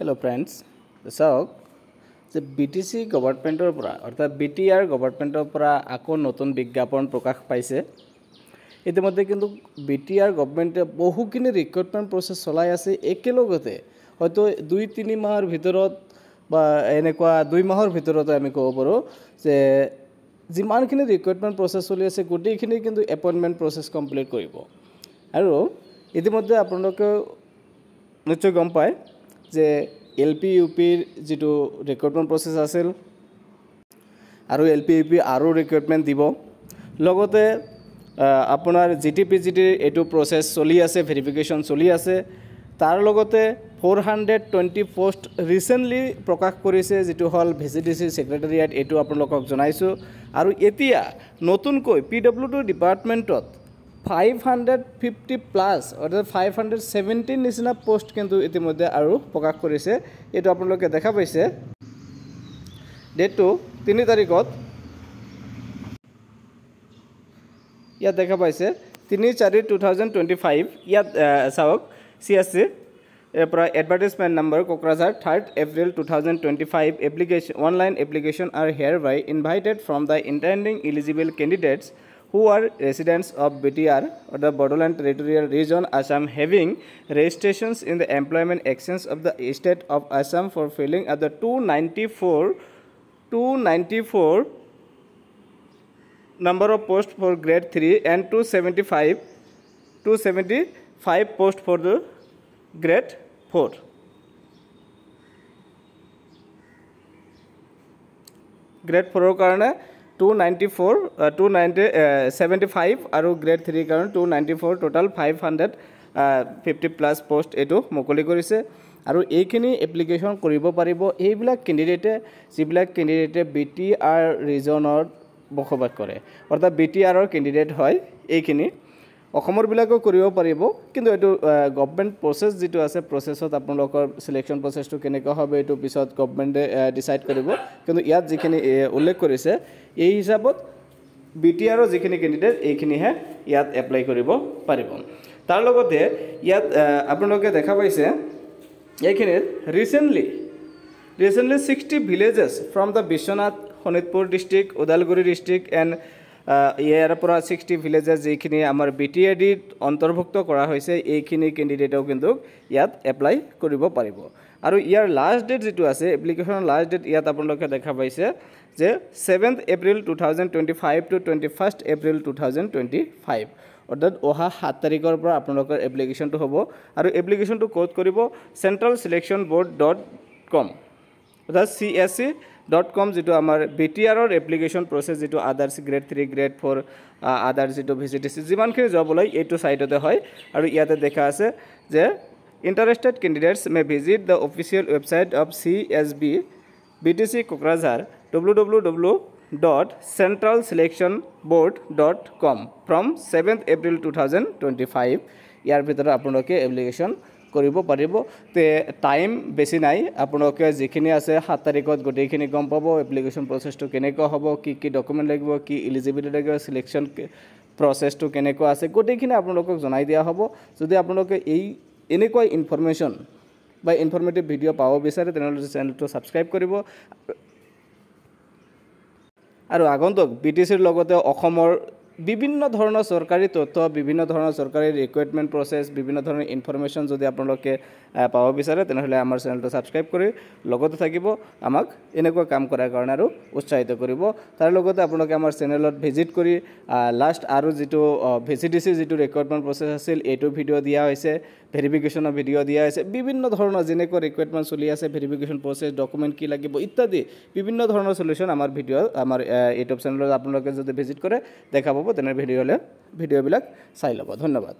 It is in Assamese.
Hello friends, চাওক যে বিটিসি গভৰ্ণমেণ্টৰ পৰা অৰ্থাৎ বিটিআৰ গভৰ্ণমেণ্টৰ পৰা আকৌ নতুন বিজ্ঞাপন প্ৰকাশ পাইছে। ইতিমধ্যে কিন্তু বিটিআৰ গভৰ্ণমেণ্টে বহুখিনি ৰিক্ৰুটমেণ্ট প্ৰচেছ চলাই আছে একেলগতে হয়তো 2-3 মাহৰ ভিতৰত বা এনেকুৱা 2 মাহৰ ভিতৰত আমি ক'ব পাৰোঁ যে যিমানখিনি ৰিক্ৰুটমেণ্ট প্ৰচেছ চলি আছে গোটেইখিনি কিন্তু এপইণ্টমেণ্ট প্ৰচেছ কমপ্লিট কৰিব। আৰু ইতিমধ্যে আপোনালোকে নিশ্চয় গম পায় যে এলপি ইউপিৰ যেটো ৰিক্ৰুটমেণ্ট প্ৰচেছ আছিল আৰু এলপি ইউপি আৰু ৰিক্ৰুটমেণ্ট দিব লগতে আপোনাৰ জিটিপিজিটিৰ এটো প্ৰচেছ চলি আছে ভেৰিফিকেশ্যন চলি আছে তাৰ লগতে 420 পোষ্ট ৰিসেন্টলি প্ৰকাশ কৰিছে যেটো হল ভিজিডিসি সেক্ৰেটাৰিয়েট এটো আপোনালোকক জনাইছো আৰু এতিয়া নতুনকৈ পিডব্লিউডি ডিপাৰ্টমেণ্টত 550 প্লাস অৰ্থাৎ 517 নিচিনা পোষ্ট কিন্তু ইতিমধ্যে আৰু প্ৰকাশ কৰিছে এটো আপোনালোকে দেখা পাইছে ডেটটো 3 তাৰিখত ইয়াত দেখা পাইছে 3/4/2025 ইয়াত চাওক সিএসসি পৰা advertisement number Kokrajhar 3rd April 2025 application online application are hereby invited from the intending eligible candidates who are residents of BTR or the Bodoland Territorial Region Assam having registrations in the employment exchange of the state of Assam for filling at the 294 number of posts for grade 3 and 275 posts for the grade 4 grade 4 কাৰণে 275 আৰু গ্ৰেড 3 কাৰণ 294 টোটাল 550 প্লাস পোষ্ট এটো মুকলি কৰিছে আৰু এইখিনি এপ্লিকেশন কৰিব পাৰিব এইবিলাক ক্যান্ডিডেটে যিবিলাক ক্যান্ডিডেটে বিটিআৰ ৰিজনৰ বসবাস কৰে অৰ্থাৎ বিটিআৰৰ ক্যান্ডিডেট হয় এইখিনি অসমৰ বিলাকো কৰিব পাৰিব কিন্তু এটো গভৰ্ণমেণ্ট প্ৰচেছ যেটো আছে প্ৰচেছত আপোনালোকৰ সিলেকশন প্ৰচেছটো কেনেকৈ হবে এটো পিছত গভৰ্ণমেণ্টে ডিসাইড কৰিব কিন্তু ইয়াত যিখিনি উল্লেখ কৰিছে এই হিচাপত বিটিআৰৰ যিখিনি ক্যান্ডিডেট এইখিনিহে ইয়াত এপ্লাই কৰিব পাৰিব তাৰ লগতে ইয়াত আপোনালোকে দেখা পাইছে এইখিনি recently 60 villages from the Bishwanath Honitpur district Udalguri district and ইয়াৰ পৰা 60 villages যেখিনি আমাৰ বিটিএডি অন্তৰ্ভুক্ত কৰা হৈছে এইখিনি ক্যান্ডিডেটও কিন্তু ইয়াত এপ্লাই কৰিব পাৰিব আৰু ইয়াৰ লাষ্ট ডেট যেটো আছে এপ্লিকেশনৰ লাষ্ট ডেট ইয়াত আপোনালোকে দেখা পাইছে যে 7th April 2025 to 21st April 2025 অৰ্থাৎ অহা 7 তাৰিখৰ পৰা আপোনালোকৰ এপ্লিকেশনটো হ'ব আৰু এপ্লিকেশনটো কোড কৰিব centralselectionboard.com অৰ্থাৎ csc.com যেটো আমাৰ বিটিআৰৰ এপ্লিকেশন প্ৰসেছ যেটো আদাৰ্স গ্ৰেড 3 গ্ৰেড 4 আদাৰ্স যেটো ভিজিডিসি যিমানখিনি জব লয় এইটো সাইটতে হয় আৰু ইয়াতে দেখা আছে যে interested candidates may visit the official website of CSB BTC Kokrajhar www.centralselectionboard.com from 7th April 2025 ইয়াৰ ভিতৰত আপোনালোকে এপ্লিকেশন কৰিব পাৰিব তে টাইম বেছি নাই আপোনালোকে যিখিনি আছে 7 তাৰিখত গোটেইখিনি গম পাব এপ্লিকেশন প্ৰসেছটো কেনেকৈ হ'ব কি ডকুমেন্ট লাগিব কি এলিজিবিলিটি লাগিব সিলেকশন প্ৰসেছটো কেনেকৈ আছে গোটেইখিনি আপোনালোকক জনাই দিয়া হ'ব যদি আপোনালোকে এই এনেকুৱা ইনফৰমেশন বা ইনফৰমেটিভ ভিডিও পাব বিচাৰে তেনেহলে চেনেলটো সাবস্ক্ৰাইব কৰিব আৰু আগন্তুক বিটিসিৰ লগতে অসমৰ বিভিন্ন ধৰণৰ চৰকাৰী তথ্য বিভিন্ন ধৰণৰ চৰকাৰী ৰিক্ৰুটমেণ্ট প্ৰসেছ বিভিন্ন ধৰণৰ ইনফৰমেশন যদি আপোনালোকে পাব বিচাৰে তেনেহলে আমাৰ চেনেলটো সাবস্ক্ৰাইব কৰি লগতে থাকিব আমাক এনেকুৱা কাম কৰাৰ কাৰণে আৰু উৎসাহিত কৰিব তাৰ লগতে আপোনালোকে আমাৰ চেনেলত ভিজিট কৰি লাষ্ট আৰু যেটো ভিজিডিসি যেটো ৰিক্ৰুটমেণ্ট প্ৰসেছ আছিল এটো ভিডিও দিয়া হৈছে ভেৰিফিকেশনৰ ভিডিও দিয়া হৈছে বিভিন্ন ধৰণৰ যেনেকৈ ৰিক্ৰুটমেণ্ট চলি আছে ভেৰিফিকেশন প্ৰসেছ ডকুমেন্ট কি লাগিব ইত্যাদি বিভিন্ন ধৰণৰ সলিউশন আমাৰ ভিডিও আমাৰ ইউটিউব চেনেলত আপোনালোকে যদি ভিজিট কৰে দেখা পাব তেনে ভিডিও বিলাক চাই লব ধন্যবাদ